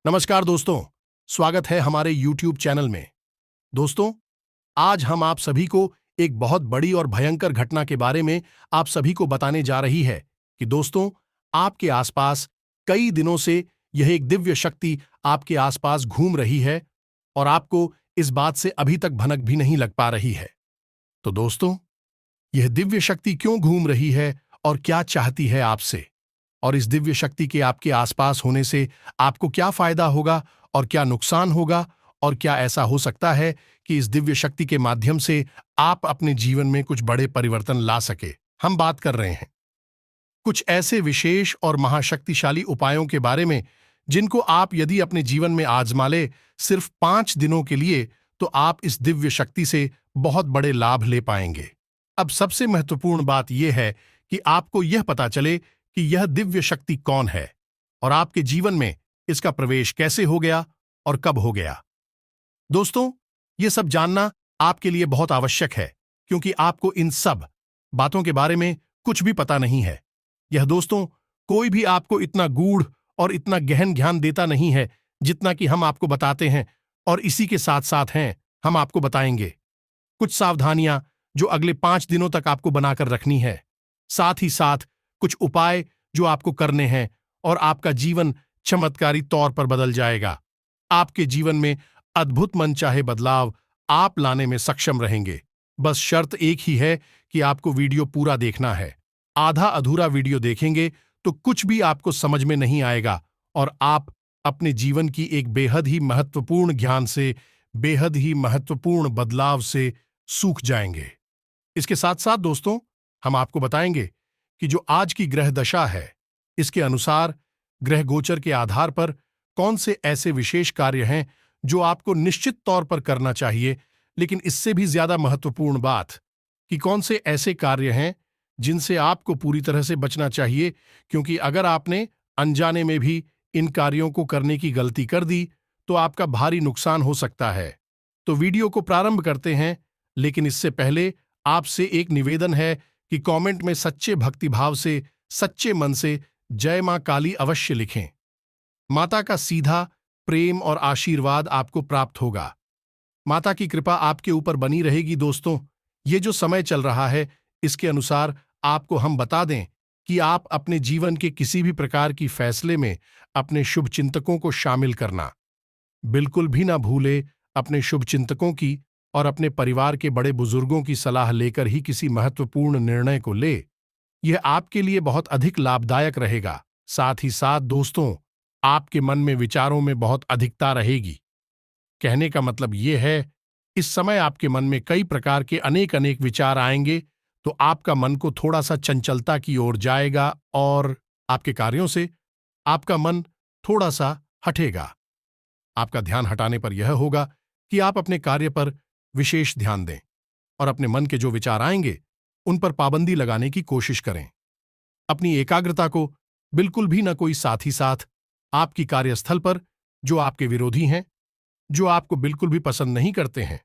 नमस्कार दोस्तों, स्वागत है हमारे YouTube चैनल में। दोस्तों, आज हम आप सभी को एक बहुत बड़ी और भयंकर घटना के बारे में आप सभी को बताने जा रही है कि दोस्तों, आपके आसपास कई दिनों से यह एक दिव्य शक्ति आपके आसपास घूम रही है और आपको इस बात से अभी तक भनक भी नहीं लग पा रही है। तो दोस्तों, यह दिव्य शक्ति क्यों घूम रही है और क्या चाहती है आपसे? और इस दिव्य शक्ति के आपके आसपास होने से आपको क्या फायदा होगा और क्या नुकसान होगा, और क्या ऐसा हो सकता है कि इस दिव्य शक्ति के माध्यम से आप अपने जीवन में कुछ बड़े परिवर्तन ला सके? हम बात कर रहे हैं कुछ ऐसे विशेष और महाशक्तिशाली उपायों के बारे में जिनको आप यदि अपने जीवन में आजमा ले सिर्फ 5 दिनों के लिए, तो आप इस दिव्य शक्ति से बहुत बड़े लाभ ले पाएंगे। अब सबसे महत्वपूर्ण बात यह है कि आपको यह पता चले कि यह दिव्य शक्ति कौन है और आपके जीवन में इसका प्रवेश कैसे हो गया और कब हो गया। दोस्तों, यह सब जानना आपके लिए बहुत आवश्यक है क्योंकि आपको इन सब बातों के बारे में कुछ भी पता नहीं है। यह दोस्तों, कोई भी आपको इतना गूढ़ और इतना गहन ज्ञान देता नहीं है जितना कि हम आपको बताते हैं, और इसी के साथ साथ हैं हम आपको बताएंगे कुछ सावधानियां जो अगले 5 दिनों तक आपको बनाकर रखनी है। साथ ही साथ कुछ उपाय जो आपको करने हैं और आपका जीवन चमत्कारी तौर पर बदल जाएगा। आपके जीवन में अद्भुत मनचाहे बदलाव आप लाने में सक्षम रहेंगे। बस शर्त एक ही है कि आपको वीडियो पूरा देखना है। आधा अधूरा वीडियो देखेंगे तो कुछ भी आपको समझ में नहीं आएगा और आप अपने जीवन की एक बेहद ही महत्वपूर्ण ज्ञान से, बेहद ही महत्वपूर्ण बदलाव से सूख जाएंगे। इसके साथ साथ दोस्तों, हम आपको बताएंगे कि जो आज की ग्रह दशा है, इसके अनुसार ग्रह गोचर के आधार पर कौन से ऐसे विशेष कार्य हैं जो आपको निश्चित तौर पर करना चाहिए, लेकिन इससे भी ज्यादा महत्वपूर्ण बात कि कौन से ऐसे कार्य हैं जिनसे आपको पूरी तरह से बचना चाहिए, क्योंकि अगर आपने अनजाने में भी इन कार्यों को करने की गलती कर दी तो आपका भारी नुकसान हो सकता है। तो वीडियो को प्रारंभ करते हैं, लेकिन इससे पहले आपसे एक निवेदन है कि कमेंट में सच्चे भक्तिभाव से, सच्चे मन से जय मां काली अवश्य लिखें। माता का सीधा प्रेम और आशीर्वाद आपको प्राप्त होगा। माता की कृपा आपके ऊपर बनी रहेगी। दोस्तों, ये जो समय चल रहा है, इसके अनुसार आपको हम बता दें कि आप अपने जीवन के किसी भी प्रकार की फैसले में अपने शुभचिंतकों को शामिल करना बिल्कुल भी ना भूले। अपने शुभचिंतकों की और अपने परिवार के बड़े बुजुर्गों की सलाह लेकर ही किसी महत्वपूर्ण निर्णय को ले। यह आपके लिए बहुत अधिक लाभदायक रहेगा। साथ ही साथ दोस्तों, आपके मन में विचारों में बहुत अधिकता रहेगी। कहने का मतलब यह है, इस समय आपके मन में कई प्रकार के अनेक अनेक विचार आएंगे, तो आपका मन को थोड़ा सा चंचलता की ओर जाएगा और आपके कार्यों से आपका मन थोड़ा सा हटेगा। आपका ध्यान हटाने पर यह होगा कि आप अपने कार्य पर विशेष ध्यान दें और अपने मन के जो विचार आएंगे उन पर पाबंदी लगाने की कोशिश करें। अपनी एकाग्रता को बिल्कुल भी न कोई साथ ही साथ आपकी कार्यस्थल पर जो आपके विरोधी हैं, जो आपको बिल्कुल भी पसंद नहीं करते हैं,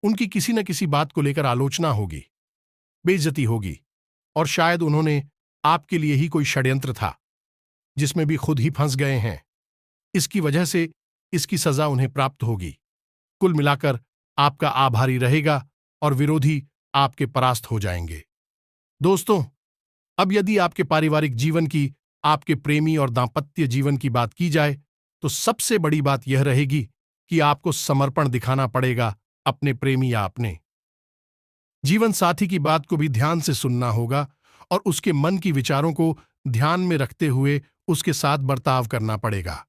उनकी किसी न किसी बात को लेकर आलोचना होगी, बेइज्जती होगी, और शायद उन्होंने आपके लिए ही कोई षड्यंत्र था जिसमें भी खुद ही फंस गए हैं। इसकी वजह से इसकी सजा उन्हें प्राप्त होगी। कुल मिलाकर आपका आभारी रहेगा और विरोधी आपके परास्त हो जाएंगे। दोस्तों, अब यदि आपके पारिवारिक जीवन की, आपके प्रेमी और दांपत्य जीवन की बात की जाए, तो सबसे बड़ी बात यह रहेगी कि आपको समर्पण दिखाना पड़ेगा अपने प्रेमी या अपने जीवन साथी की बात को भी ध्यान से सुनना होगा और उसके मन की विचारों को ध्यान में रखते हुए उसके साथ बर्ताव करना पड़ेगा।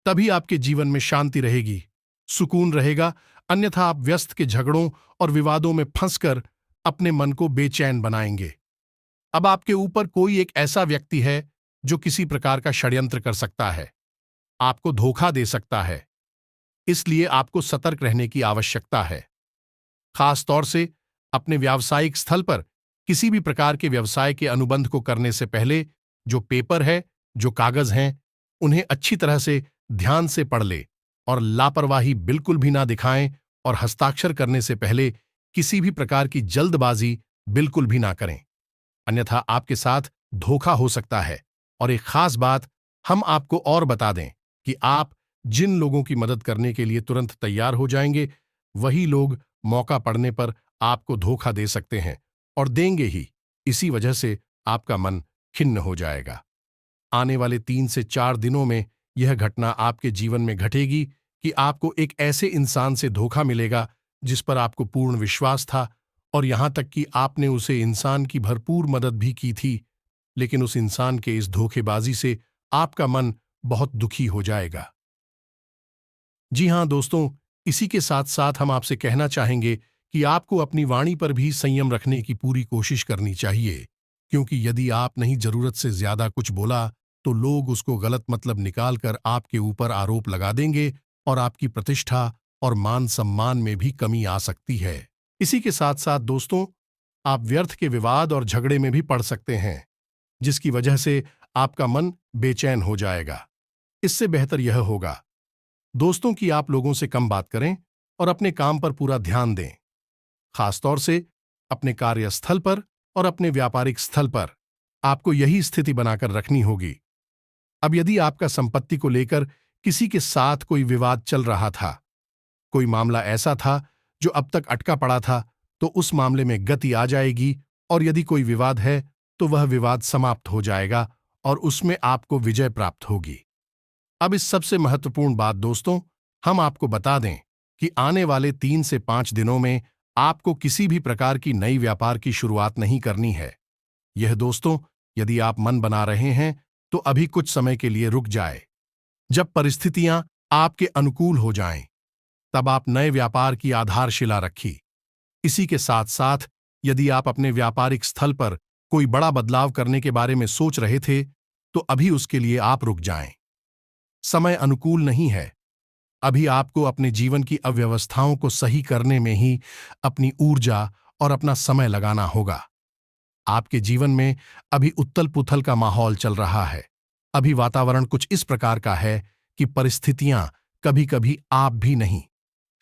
तभी आपके जीवन में शांति रहेगी, सुकून रहेगा, अन्यथा आप व्यस्त के झगड़ों और विवादों में फंसकर अपने मन को बेचैन बनाएंगे। अब आपके ऊपर कोई एक ऐसा व्यक्ति है जो किसी प्रकार का षड्यंत्र कर सकता है, आपको धोखा दे सकता है, इसलिए आपको सतर्क रहने की आवश्यकता है। खास तौर से अपने व्यावसायिक स्थल पर किसी भी प्रकार के व्यवसाय के अनुबंध को करने से पहले जो पेपर है, जो कागज हैं, उन्हें अच्छी तरह से ध्यान से पढ़ ले और लापरवाही बिल्कुल भी ना दिखाएं, और हस्ताक्षर करने से पहले किसी भी प्रकार की जल्दबाजी बिल्कुल भी ना करें, अन्यथा आपके साथ धोखा हो सकता है। और एक खास बात हम आपको और बता दें कि आप जिन लोगों की मदद करने के लिए तुरंत तैयार हो जाएंगे, वही लोग मौका पड़ने पर आपको धोखा दे सकते हैं और देंगे ही। इसी वजह से आपका मन खिन्न हो जाएगा। आने वाले 3 से 4 दिनों में यह घटना आपके जीवन में घटेगी कि आपको एक ऐसे इंसान से धोखा मिलेगा जिस पर आपको पूर्ण विश्वास था और यहां तक कि आपने उसे इंसान की भरपूर मदद भी की थी, लेकिन उस इंसान के इस धोखेबाजी से आपका मन बहुत दुखी हो जाएगा। जी हां दोस्तों, इसी के साथ साथ हम आपसे कहना चाहेंगे कि आपको अपनी वाणी पर भी संयम रखने की पूरी कोशिश करनी चाहिए, क्योंकि यदि आपने ही जरूरत से ज्यादा कुछ बोला तो लोग उसको गलत मतलब निकालकर आपके ऊपर आरोप लगा देंगे और आपकी प्रतिष्ठा और मान सम्मान में भी कमी आ सकती है। इसी के साथ साथ दोस्तों, आप व्यर्थ के विवाद और झगड़े में भी पड़ सकते हैं, जिसकी वजह से आपका मन बेचैन हो जाएगा। इससे बेहतर यह होगा दोस्तों कि आप लोगों से कम बात करें और अपने काम पर पूरा ध्यान दें, खासतौर से अपने कार्यस्थल पर और अपने व्यापारिक स्थल पर आपको यही स्थिति बनाकर रखनी होगी। अब यदि आपका संपत्ति को लेकर किसी के साथ कोई विवाद चल रहा था, कोई मामला ऐसा था जो अब तक अटका पड़ा था, तो उस मामले में गति आ जाएगी और यदि कोई विवाद है तो वह विवाद समाप्त हो जाएगा और उसमें आपको विजय प्राप्त होगी। अब इस सबसे महत्वपूर्ण बात दोस्तों, हम आपको बता दें कि आने वाले 3 से 5 दिनों में आपको किसी भी प्रकार की नई व्यापार की शुरुआत नहीं करनी है। यह दोस्तों, यदि आप मन बना रहे हैं तो अभी कुछ समय के लिए रुक जाए। जब परिस्थितियां आपके अनुकूल हो जाएं, तब आप नए व्यापार की आधारशिला रखी। इसी के साथ साथ यदि आप अपने व्यापारिक स्थल पर कोई बड़ा बदलाव करने के बारे में सोच रहे थे, तो अभी उसके लिए आप रुक जाएं। समय अनुकूल नहीं है। अभी आपको अपने जीवन की अव्यवस्थाओं को सही करने में ही अपनी ऊर्जा और अपना समय लगाना होगा। आपके जीवन में अभी उथल पुथल का माहौल चल रहा है। अभी वातावरण कुछ इस प्रकार का है कि परिस्थितियां कभी कभी आप भी नहीं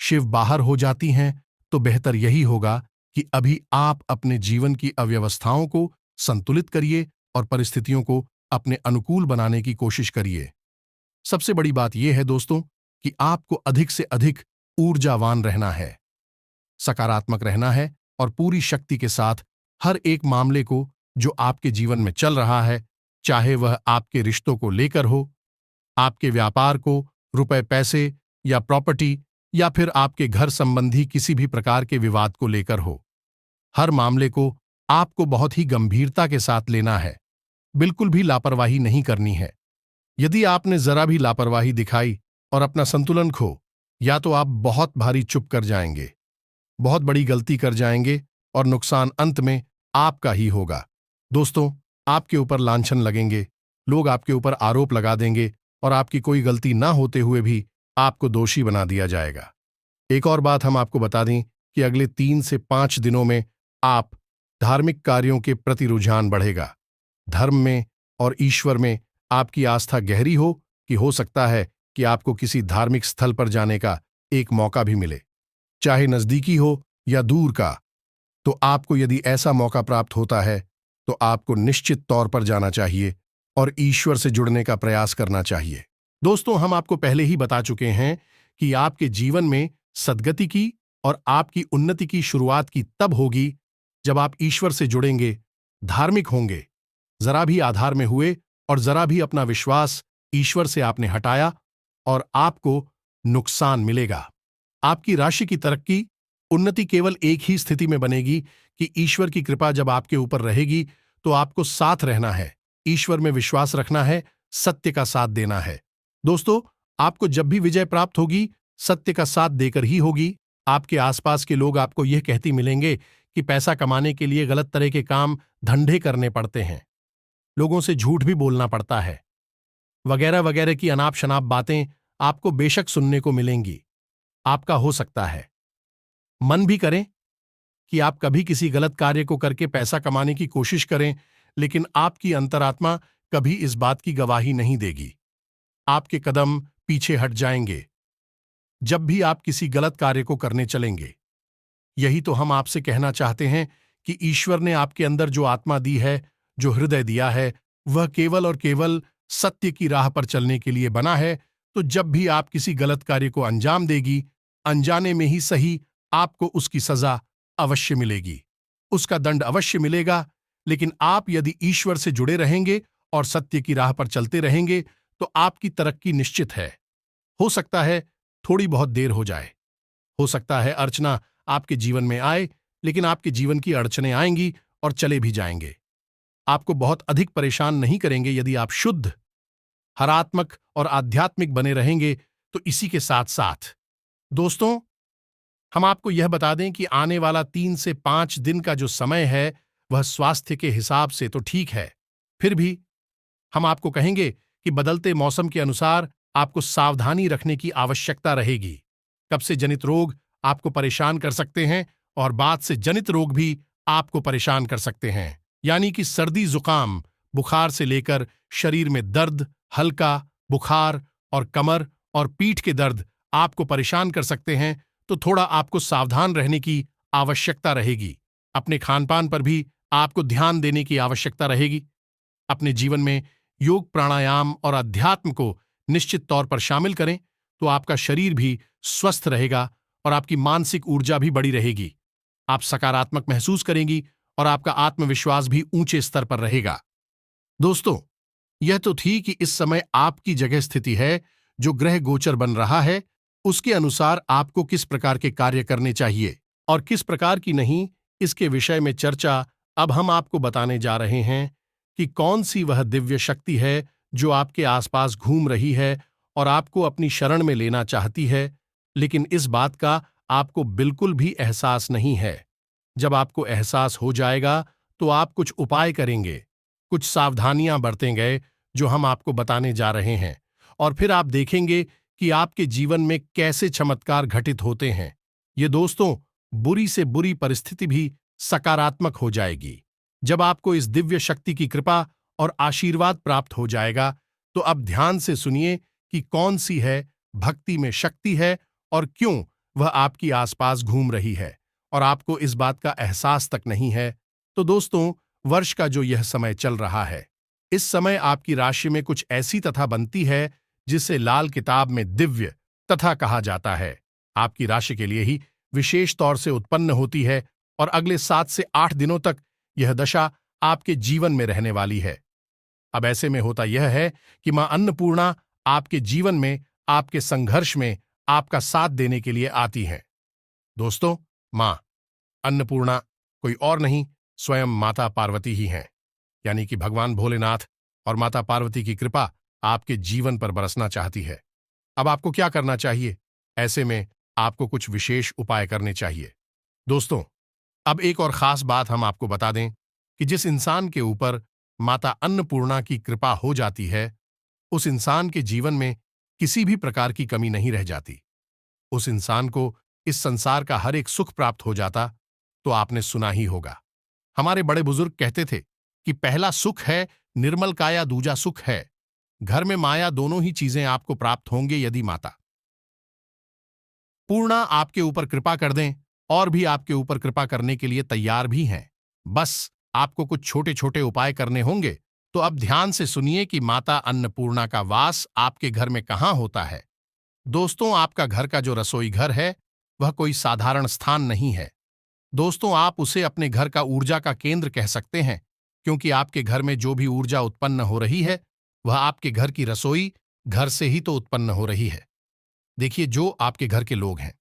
शिव बाहर हो जाती हैं, तो बेहतर यही होगा कि अभी आप अपने जीवन की अव्यवस्थाओं को संतुलित करिए और परिस्थितियों को अपने अनुकूल बनाने की कोशिश करिए। सबसे बड़ी बात यह है दोस्तों कि आपको अधिक से अधिक ऊर्जावान रहना है, सकारात्मक रहना है और पूरी शक्ति के साथ हर एक मामले को जो आपके जीवन में चल रहा है, चाहे वह आपके रिश्तों को लेकर हो, आपके व्यापार को, रुपए पैसे या प्रॉपर्टी, या फिर आपके घर संबंधी किसी भी प्रकार के विवाद को लेकर हो, हर मामले को आपको बहुत ही गंभीरता के साथ लेना है। बिल्कुल भी लापरवाही नहीं करनी है। यदि आपने जरा भी लापरवाही दिखाई और अपना संतुलन खो, या तो आप बहुत भारी चुप कर जाएंगे, बहुत बड़ी गलती कर जाएंगे और नुकसान अंत में आपका ही होगा। दोस्तों, आपके ऊपर लांछन लगेंगे, लोग आपके ऊपर आरोप लगा देंगे और आपकी कोई गलती ना होते हुए भी आपको दोषी बना दिया जाएगा। एक और बात हम आपको बता दें कि अगले 3 से 5 दिनों में आप धार्मिक कार्यों के प्रति रुझान बढ़ेगा। धर्म में और ईश्वर में आपकी आस्था गहरी हो कि हो सकता है कि आपको किसी धार्मिक स्थल पर जाने का एक मौका भी मिले, चाहे नजदीकी हो या दूर का। तो आपको यदि ऐसा मौका प्राप्त होता है तो आपको निश्चित तौर पर जाना चाहिए और ईश्वर से जुड़ने का प्रयास करना चाहिए। दोस्तों, हम आपको पहले ही बता चुके हैं कि आपके जीवन में सद्गति की और आपकी उन्नति की शुरुआत की तब होगी जब आप ईश्वर से जुड़ेंगे, धार्मिक होंगे, जरा भी आधार में हुए और जरा भी अपना विश्वास ईश्वर से आपने हटाया और आपको नुकसान मिलेगा। आपकी राशि की तरक्की, उन्नति केवल एक ही स्थिति में बनेगी कि ईश्वर की कृपा जब आपके ऊपर रहेगी, तो आपको साथ रहना है, ईश्वर में विश्वास रखना है, सत्य का साथ देना है। दोस्तों, आपको जब भी विजय प्राप्त होगी, सत्य का साथ देकर ही होगी। आपके आसपास के लोग आपको यह कहती मिलेंगे कि पैसा कमाने के लिए गलत तरह के काम धंधे करने पड़ते हैं, लोगों से झूठ भी बोलना पड़ता है, वगैरह वगैरह की अनाप शनाप बातें आपको बेशक सुनने को मिलेंगी। आपका हो सकता है मन भी करें कि आप कभी किसी गलत कार्य को करके पैसा कमाने की कोशिश करें, लेकिन आपकी अंतरात्मा कभी इस बात की गवाही नहीं देगी। आपके कदम पीछे हट जाएंगे जब भी आप किसी गलत कार्य को करने चलेंगे। यही तो हम आपसे कहना चाहते हैं कि ईश्वर ने आपके अंदर जो आत्मा दी है, जो हृदय दिया है, वह केवल और केवल सत्य की राह पर चलने के लिए बना है तो जब भी आप किसी गलत कार्य को अंजाम देगी, अनजाने में ही सही, आपको उसकी सजा अवश्य मिलेगी, उसका दंड अवश्य मिलेगा। लेकिन आप यदि ईश्वर से जुड़े रहेंगे और सत्य की राह पर चलते रहेंगे तो आपकी तरक्की निश्चित है। हो सकता है थोड़ी बहुत देर हो जाए, हो सकता है अर्चना आपके जीवन में आए, लेकिन आपके जीवन की अड़चनें आएंगी और चले भी जाएंगे। आपको बहुत अधिक परेशान नहीं करेंगे यदि आप शुद्ध, हरात्मक और आध्यात्मिक बने रहेंगे। तो इसी के साथ साथ दोस्तों, हम आपको यह बता दें कि आने वाला 3 से 5 दिन का जो समय है वह स्वास्थ्य के हिसाब से तो ठीक है, फिर भी हम आपको कहेंगे कि बदलते मौसम के अनुसार आपको सावधानी रखने की आवश्यकता रहेगी। कब से जनित रोग आपको परेशान कर सकते हैं और बाद से जनित रोग भी आपको परेशान कर सकते हैं, यानी कि सर्दी, जुकाम, बुखार से लेकर शरीर में दर्द, हल्का बुखार और कमर और पीठ के दर्द आपको परेशान कर सकते हैं। तो थोड़ा आपको सावधान रहने की आवश्यकता रहेगी। अपने खानपान पर भी आपको ध्यान देने की आवश्यकता रहेगी। अपने जीवन में योग, प्राणायाम और अध्यात्म को निश्चित तौर पर शामिल करें तो आपका शरीर भी स्वस्थ रहेगा और आपकी मानसिक ऊर्जा भी बढ़ी रहेगी। आप सकारात्मक महसूस करेंगी और आपका आत्मविश्वास भी ऊंचे स्तर पर रहेगा। दोस्तों, यह तो थी कि इस समय आपकी जगह स्थिति है, जो ग्रह गोचर बन रहा है उसके अनुसार आपको किस प्रकार के कार्य करने चाहिए और किस प्रकार की नहीं, इसके विषय में चर्चा अब हम आपको बताने जा रहे हैं कि कौन सी वह दिव्य शक्ति है जो आपके आसपास घूम रही है और आपको अपनी शरण में लेना चाहती है, लेकिन इस बात का आपको बिल्कुल भी एहसास नहीं है। जब आपको एहसास हो जाएगा तो आप कुछ उपाय करेंगे, कुछ सावधानियां बरतेंगे जो हम आपको बताने जा रहे हैं, और फिर आप देखेंगे कि आपके जीवन में कैसे चमत्कार घटित होते हैं। ये दोस्तों, बुरी से बुरी परिस्थिति भी सकारात्मक हो जाएगी। जब आपको इस दिव्य शक्ति की कृपा और आशीर्वाद प्राप्त हो जाएगा तो अब ध्यान से सुनिए कि कौन सी है भक्ति में शक्ति है और क्यों वह आपकी आसपास घूम रही है और आपको इस बात का एहसास तक नहीं है। तो दोस्तों, वर्ष का जो यह समय चल रहा है, इस समय आपकी राशि में कुछ ऐसी तथा बनती है जिसे लाल किताब में दिव्य तथा कहा जाता है। आपकी राशि के लिए ही विशेष तौर से उत्पन्न होती है और अगले 7 से 8 दिनों तक यह दशा आपके जीवन में रहने वाली है। अब ऐसे में होता यह है कि मां अन्नपूर्णा आपके जीवन में, आपके संघर्ष में आपका साथ देने के लिए आती हैं। दोस्तों, मां अन्नपूर्णा कोई और नहीं, स्वयं माता पार्वती ही हैं, यानी कि भगवान भोलेनाथ और माता पार्वती की कृपा आपके जीवन पर बरसना चाहती है। अब आपको क्या करना चाहिए? ऐसे में आपको कुछ विशेष उपाय करने चाहिए। दोस्तों, अब एक और खास बात हम आपको बता दें कि जिस इंसान के ऊपर माता अन्नपूर्णा की कृपा हो जाती है, उस इंसान के जीवन में किसी भी प्रकार की कमी नहीं रह जाती। उस इंसान को इस संसार का हर एक सुख प्राप्त हो जाता। तो आपने सुना ही होगा, हमारे बड़े बुजुर्ग कहते थे कि पहला सुख है निर्मल काया, दूजा सुख है घर में माया। दोनों ही चीजें आपको प्राप्त होंगे यदि माता पूर्णा आपके ऊपर कृपा कर दें, और भी आपके ऊपर कृपा करने के लिए तैयार भी हैं। बस आपको कुछ छोटे छोटे उपाय करने होंगे। तो अब ध्यान से सुनिए कि माता अन्नपूर्णा का वास आपके घर में कहाँ होता है। दोस्तों, आपका घर का जो रसोई घर है वह कोई साधारण स्थान नहीं है। दोस्तों, आप उसे अपने घर का ऊर्जा का केंद्र कह सकते हैं, क्योंकि आपके घर में जो भी ऊर्जा उत्पन्न हो रही है वह आपके घर की रसोई घर से ही तो उत्पन्न हो रही है। देखिए, जो आपके घर के लोग हैं,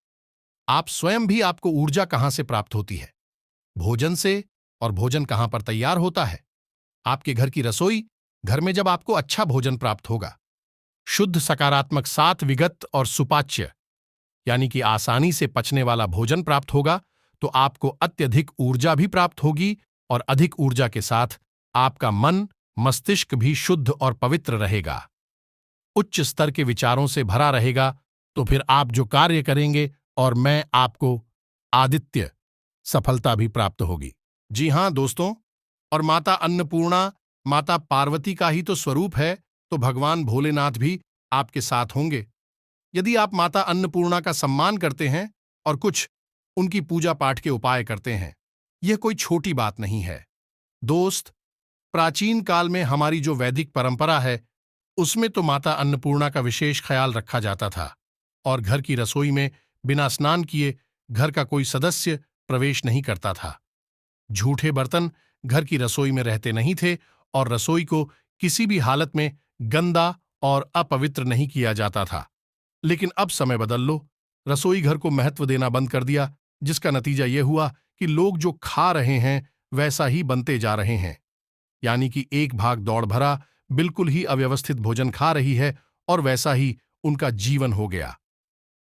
आप स्वयं भी, आपको ऊर्जा कहां से प्राप्त होती है? भोजन से। और भोजन कहां पर तैयार होता है? आपके घर की रसोई घर में। जब आपको अच्छा भोजन प्राप्त होगा, शुद्ध, सकारात्मक, सात विगत और सुपाच्य, यानी कि आसानी से पचने वाला भोजन प्राप्त होगा, तो आपको अत्यधिक ऊर्जा भी प्राप्त होगी और अधिक ऊर्जा के साथ आपका मन, मस्तिष्क भी शुद्ध और पवित्र रहेगा, उच्च स्तर के विचारों से भरा रहेगा। तो फिर आप जो कार्य करेंगे और मैं आपको आदित्य सफलता भी प्राप्त होगी। जी हां दोस्तों, और माता अन्नपूर्णा माता पार्वती का ही तो स्वरूप है, तो भगवान भोलेनाथ भी आपके साथ होंगे। यदि आप माता अन्नपूर्णा का सम्मान करते हैं और कुछ उनकी पूजा पाठ के उपाय करते हैं, यह कोई छोटी बात नहीं है। दोस्त, प्राचीन काल में हमारी जो वैदिक परंपरा है उसमें तो माता अन्नपूर्णा का विशेष ख्याल रखा जाता था और घर की रसोई में बिना स्नान किए घर का कोई सदस्य प्रवेश नहीं करता था। झूठे बर्तन घर की रसोई में रहते नहीं थे और रसोई को किसी भी हालत में गंदा और अपवित्र नहीं किया जाता था। लेकिन अब समय बदल लो, रसोई घर को महत्व देना बंद कर दिया, जिसका नतीजा यह हुआ कि लोग जो खा रहे हैं वैसा ही बनते जा रहे हैं। यानी कि एक भाग दौड़ भरा बिल्कुल ही अव्यवस्थित भोजन खा रही है और वैसा ही उनका जीवन हो गया।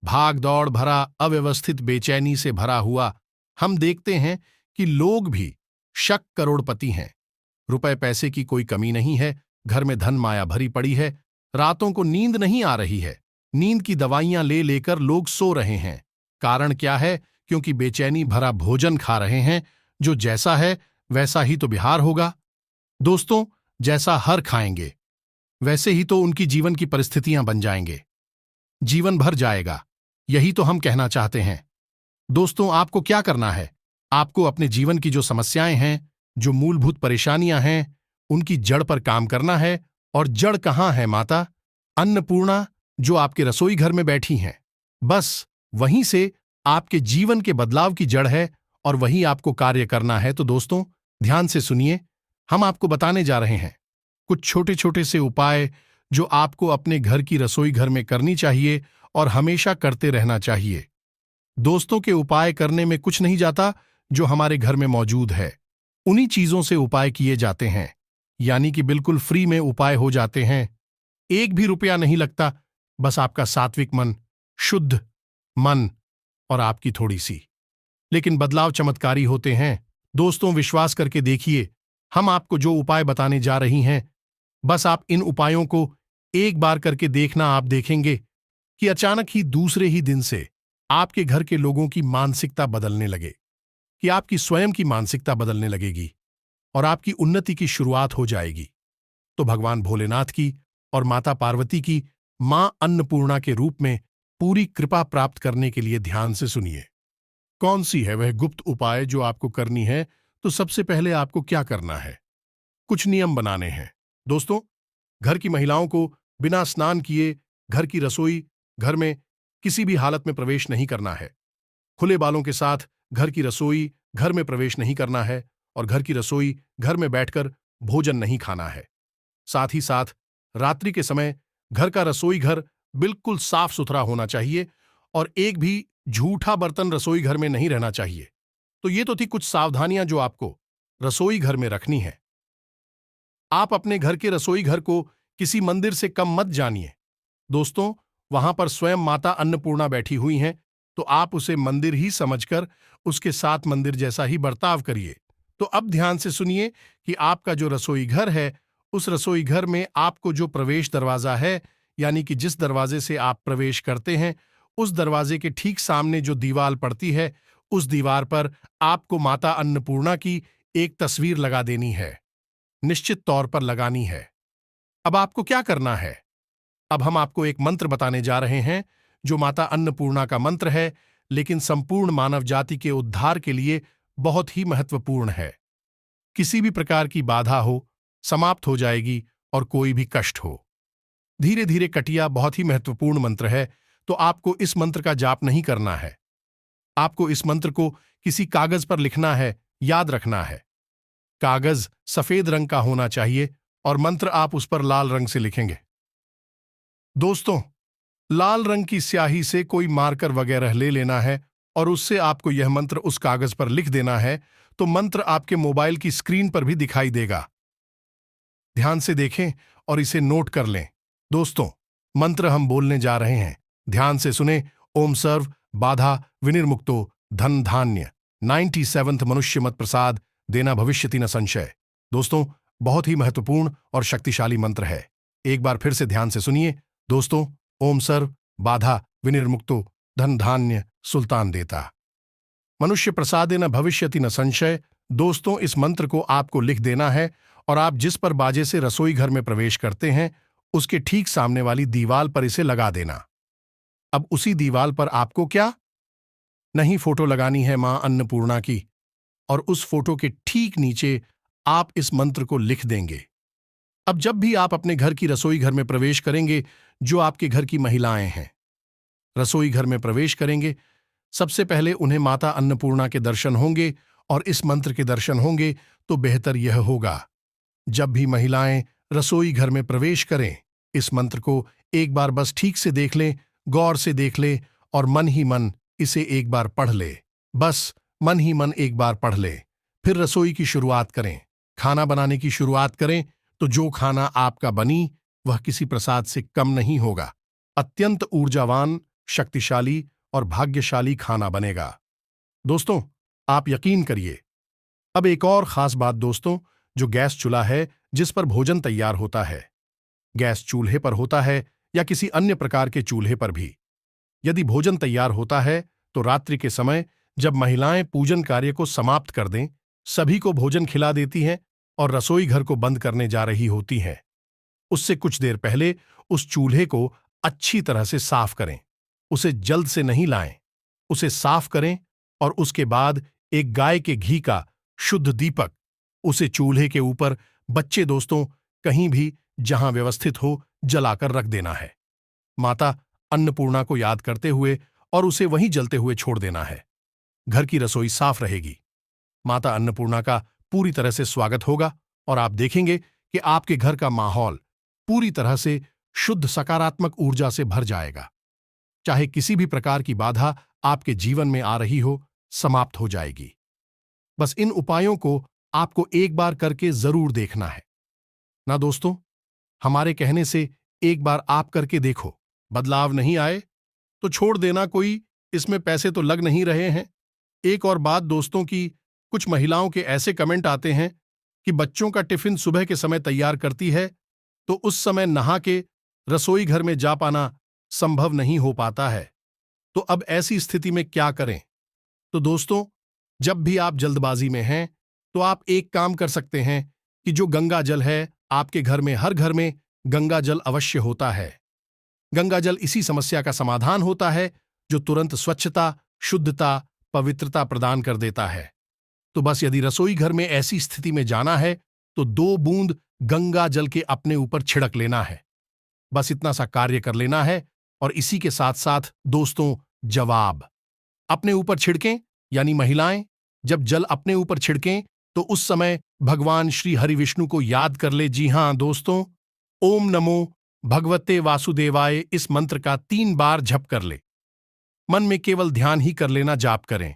भाग दौड़ भरा अव्यवस्थित बेचैनी से भरा हुआ हम देखते हैं कि लोग भी शक करोड़पति हैं। रुपए पैसे की कोई कमी नहीं है, घर में धन माया भरी पड़ी है, रातों को नींद नहीं आ रही है, नींद की दवाइयां ले लेकर लोग सो रहे हैं। कारण क्या है? क्योंकि बेचैनी भरा भोजन खा रहे हैं, जो जैसा है वैसा ही तो बिहार होगा। दोस्तों, जैसा हर खाएंगे वैसे ही तो उनकी जीवन की परिस्थितियां बन जाएंगे, जीवन भर जाएगा। यही तो हम कहना चाहते हैं। दोस्तों, आपको क्या करना है? आपको अपने जीवन की जो समस्याएं हैं, जो मूलभूत परेशानियां हैं, उनकी जड़ पर काम करना है। और जड़ कहाँ है? माता अन्नपूर्णा, जो आपके रसोई घर में बैठी हैं। बस वहीं से आपके जीवन के बदलाव की जड़ है और वही आपको कार्य करना है। तो दोस्तों, ध्यान से सुनिए, हम आपको बताने जा रहे हैं कुछ छोटे छोटे से उपाय जो आपको अपने घर की रसोई घर में करनी चाहिए और हमेशा करते रहना चाहिए। दोस्तों, के उपाय करने में कुछ नहीं जाता, जो हमारे घर में मौजूद है उन्हीं चीजों से उपाय किए जाते हैं, यानी कि बिल्कुल फ्री में उपाय हो जाते हैं। एक भी रुपया नहीं लगता, बस आपका सात्विक मन, शुद्ध मन और आपकी थोड़ी सी, लेकिन बदलाव चमत्कारी होते हैं। दोस्तों, विश्वास करके देखिए, हम आपको जो उपाय बताने जा रही हैं, बस आप इन उपायों को एक बार करके देखना। आप देखेंगे कि अचानक ही दूसरे ही दिन से आपके घर के लोगों की मानसिकता बदलने लगे, कि आपकी स्वयं की मानसिकता बदलने लगेगी और आपकी उन्नति की शुरुआत हो जाएगी। तो भगवान भोलेनाथ की और माता पार्वती की मां अन्नपूर्णा के रूप में पूरी कृपा प्राप्त करने के लिए ध्यान से सुनिए। कौन सी है वह गुप्त उपाय जो आपको करनी है? तो सबसे पहले आपको क्या करना है? कुछ नियम बनाने हैं। दोस्तों, घर की महिलाओं को बिना स्नान किए घर की रसोई घर में किसी भी हालत में प्रवेश नहीं करना है। खुले बालों के साथ घर की रसोई घर में प्रवेश नहीं करना है और घर की रसोई घर में बैठकर भोजन नहीं खाना है। साथ ही साथ रात्रि के समय घर का रसोई घर बिल्कुल साफ सुथरा होना चाहिए और एक भी झूठा बर्तन रसोई घर में नहीं रहना चाहिए। तो ये तो थी कुछ सावधानियां जो आपको रसोई घर में रखनी है। आप अपने घर के रसोई घर को किसी मंदिर से कम मत जानिए। दोस्तों, वहां पर स्वयं माता अन्नपूर्णा बैठी हुई हैं, तो आप उसे मंदिर ही समझकर उसके साथ मंदिर जैसा ही बर्ताव करिए। तो अब ध्यान से सुनिए कि आपका जो रसोई घर है, उस रसोई घर में आपको जो प्रवेश दरवाजा है, यानी कि जिस दरवाजे से आप प्रवेश करते हैं, उस दरवाजे के ठीक सामने जो दीवार पड़ती है, उस दीवार पर आपको माता अन्नपूर्णा की एक तस्वीर लगा देनी है, निश्चित तौर पर लगानी है। अब आपको क्या करना है? अब हम आपको एक मंत्र बताने जा रहे हैं, जो माता अन्नपूर्णा का मंत्र है, लेकिन संपूर्ण मानव जाति के उद्धार के लिए बहुत ही महत्वपूर्ण है। किसी भी प्रकार की बाधा हो, समाप्त हो जाएगी और कोई भी कष्ट हो। धीरे धीरे कटिया बहुत ही महत्वपूर्ण मंत्र है, तो आपको इस मंत्र का जाप नहीं करना है। आपको इस मंत्र को किसी कागज पर लिखना है, याद रखना है। कागज सफेद रंग का होना चाहिए और मंत्र आप उस पर लाल रंग से लिखेंगे। दोस्तों, लाल रंग की स्याही से कोई मार्कर वगैरह ले लेना है और उससे आपको यह मंत्र उस कागज पर लिख देना है, तो मंत्र आपके मोबाइल की स्क्रीन पर भी दिखाई देगा। ध्यान से देखें और इसे नोट कर लें। दोस्तों, मंत्र हम बोलने जा रहे हैं, ध्यान से सुने। ओम सर्व बाधा विनिर्मुक्तो धन धान्य 97th मनुष्य मत प्रसाद देना भविष्यति न संशय। दोस्तों, बहुत ही महत्वपूर्ण और शक्तिशाली मंत्र है। एक बार फिर से ध्यान से सुनिए। दोस्तों, ओम सर्व बाधा विनिर्मुक्तो धन धान्य सुल्तान देता मनुष्य प्रसादे न भविष्यति न संशय। दोस्तों, इस मंत्र को आपको लिख देना है और आप जिस पर बाजे से रसोई घर में प्रवेश करते हैं, उसके ठीक सामने वाली दीवार पर इसे लगा देना। अब उसी दीवार पर आपको क्या नहीं, फोटो लगानी है मां अन्नपूर्णा की, और उस फोटो के ठीक नीचे आप इस मंत्र को लिख देंगे। अब जब भी आप अपने घर की रसोई घर में प्रवेश करेंगे, जो आपके घर की महिलाएं हैं रसोई घर में प्रवेश करेंगे, सबसे पहले उन्हें माता अन्नपूर्णा के दर्शन होंगे और इस मंत्र के दर्शन होंगे तो बेहतर यह होगा। जब भी महिलाएं रसोई घर में प्रवेश करें, इस मंत्र को एक बार बस ठीक से देख लें, गौर से देख लें और मन ही मन इसे एक बार पढ़ ले। बस मन ही मन एक बार पढ़ ले। फिर रसोई की शुरुआत करें। खाना बनाने की शुरुआत करें तो जो खाना आपका बनी वह किसी प्रसाद से कम नहीं होगा। अत्यंत ऊर्जावान, शक्तिशाली और भाग्यशाली खाना बनेगा। दोस्तों, आप यकीन करिए। अब एक और खास बात दोस्तों, जो गैस चूल्हा है जिस पर भोजन तैयार होता है, गैस चूल्हे पर होता है या किसी अन्य प्रकार के चूल्हे पर भी, यदि भोजन तैयार होता है तो रात्रि के समय जब महिलाएं पूजन कार्य को समाप्त कर दें, सभी को भोजन खिला देती हैं और रसोई घर को बंद करने जा रही होती हैं, उससे कुछ देर पहले उस चूल्हे को अच्छी तरह से साफ करें। उसे जल्द से नहीं लाएं, उसे साफ करें और उसके बाद एक गाय के घी का शुद्ध दीपक उसे चूल्हे के ऊपर, बच्चे दोस्तों कहीं भी जहां व्यवस्थित हो, जलाकर रख देना है। माता अन्नपूर्णा को याद करते हुए और उसे वहीं जलते हुए छोड़ देना है। घर की रसोई साफ रहेगी। माता अन्नपूर्णा का पूरी तरह से स्वागत होगा और आप देखेंगे कि आपके घर का माहौल पूरी तरह से शुद्ध सकारात्मक ऊर्जा से भर जाएगा। चाहे किसी भी प्रकार की बाधा आपके जीवन में आ रही हो, समाप्त हो जाएगी। बस इन उपायों को आपको एक बार करके जरूर देखना है ना दोस्तों। हमारे कहने से एक बार आप करके देखो, बदलाव नहीं आए तो छोड़ देना, कोई इसमें पैसे तो लग नहीं रहे हैं। एक और बात दोस्तों की कुछ महिलाओं के ऐसे कमेंट आते हैं कि बच्चों का टिफिन सुबह के समय तैयार करती है तो उस समय नहा के रसोई घर में जा पाना संभव नहीं हो पाता है, तो अब ऐसी स्थिति में क्या करें? तो दोस्तों, जब भी आप जल्दबाजी में हैं तो आप एक काम कर सकते हैं कि जो गंगा जल है, आपके घर में हर घर में गंगा जल अवश्य होता है। गंगा जल इसी समस्या का समाधान होता है जो तुरंत स्वच्छता, शुद्धता, पवित्रता प्रदान कर देता है। तो बस यदि रसोई घर में ऐसी स्थिति में जाना है तो 2 बूंद गंगा जल के अपने ऊपर छिड़क लेना है। बस इतना सा कार्य कर लेना है और इसी के साथ साथ दोस्तों, जवाब अपने ऊपर छिड़कें, यानी महिलाएं जब जल अपने ऊपर छिड़कें तो उस समय भगवान श्री हरि विष्णु को याद कर ले। जी हां दोस्तों, ओम नमो भगवते वासुदेवाय इस मंत्र का 3 बार जप कर ले। मन में केवल ध्यान ही कर लेना, जाप करें,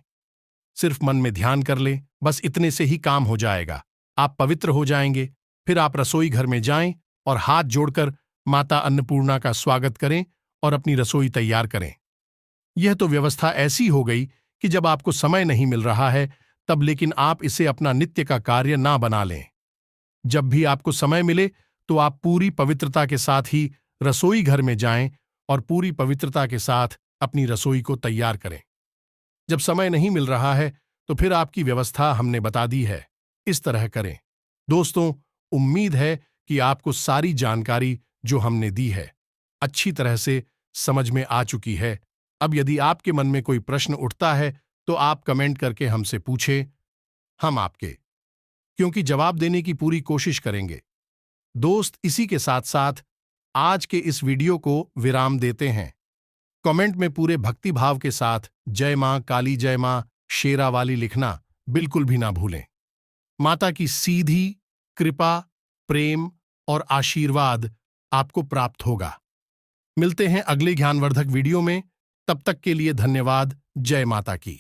सिर्फ मन में ध्यान कर ले, बस इतने से ही काम हो जाएगा। आप पवित्र हो जाएंगे। फिर आप रसोई घर में जाएं और हाथ जोड़कर माता अन्नपूर्णा का स्वागत करें और अपनी रसोई तैयार करें। यह तो व्यवस्था ऐसी हो गई कि जब आपको समय नहीं मिल रहा है तब, लेकिन आप इसे अपना नित्य का कार्य ना बना लें। जब भी आपको समय मिले तो आप पूरी पवित्रता के साथ ही रसोई घर में जाएं और पूरी पवित्रता के साथ अपनी रसोई को तैयार करें। जब समय नहीं मिल रहा है तो फिर आपकी व्यवस्था हमने बता दी है, इस तरह करें। दोस्तों, उम्मीद है कि आपको सारी जानकारी जो हमने दी है अच्छी तरह से समझ में आ चुकी है। अब यदि आपके मन में कोई प्रश्न उठता है तो आप कमेंट करके हमसे पूछें, हम आपके क्योंकि जवाब देने की पूरी कोशिश करेंगे। दोस्त, इसी के साथ साथ आज के इस वीडियो को विराम देते हैं। कमेंट में पूरे भक्ति भाव के साथ जय मां काली, जय मां शेरा वाली लिखना बिल्कुल भी ना भूलें। माता की सीधी कृपा, प्रेम और आशीर्वाद आपको प्राप्त होगा। मिलते हैं अगले ज्ञानवर्धक वीडियो में। तब तक के लिए धन्यवाद। जय माता की।